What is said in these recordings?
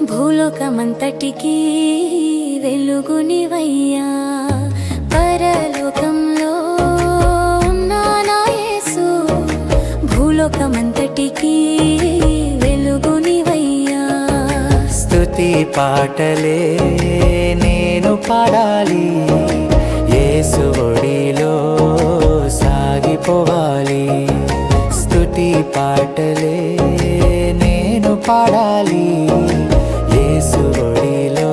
భూలోకమంతటికి వెలుగునివయ్యా, పరలోకంలో ఉన్నా నా యేసు. భూలోకమంతటికి వెలుగునివయ్యా. స్తుతి పాటలే నేను పాడాలి, యేసు ఒడిలో సాగిపోవాలి. స్తుతి పాటలే నేను పాడాలి, యేసు ఒడిలో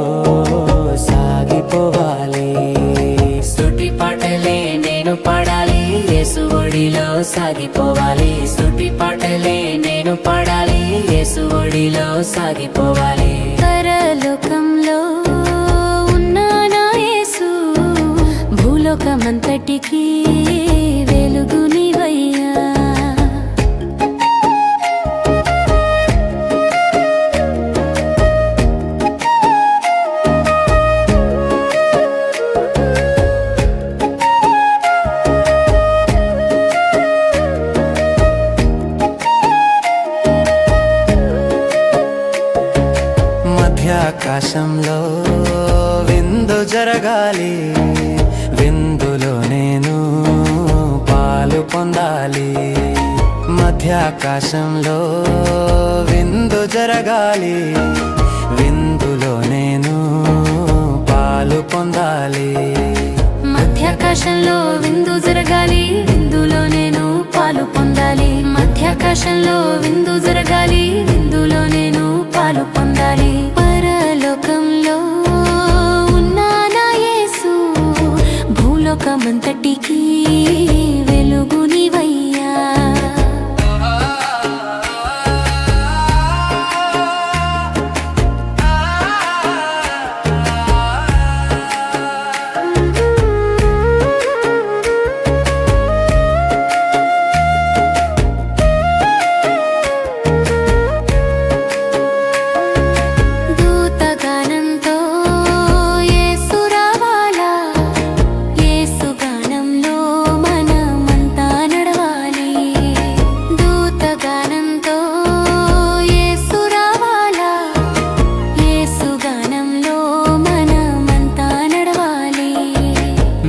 సాగిపోవాలి. స్తుతి పాటలే నేను పాడాలి, యేసు ఒడిలో సాగిపోవాలి. స్తుతి పాటలే నేను పాడాలి, యేసు ఒడిలో సాగిపోవాలి. పరలోకంలో ఉన్నా నా యేసు, భూలోకమంతటికి వెలుగునివయ్యా. మధ్యాకాశంలో విందు జరగాలి, విందులో నేను పాలు పొందాలి. మధ్యాకాశంలో విందు జరగాలి, విందులో నేను పాలు పొందాలి. మధ్యాకాశంలో విందు జరగాలి, విందులో నేను పాలు పొందాలి. మధ్యాకాశంలో విందు జరగాలి, విందులో నేను పాలు పొందాలి. పరలోకంలో ఉన్నా నా యేసు, భూలోకమంతటికి వెలుగునివయ్యా.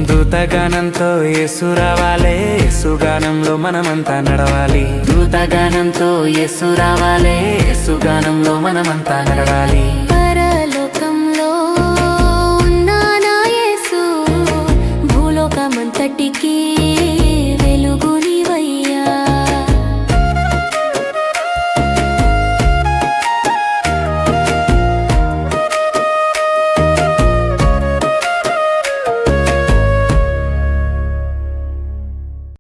దూతగానంతో యేసు రావాలే, యేసుగానంలో మనమంతా నడవాలి. దూతగానంతో యేసు రావాలే, యేసుగానంలో మనమంతా నడవాలి.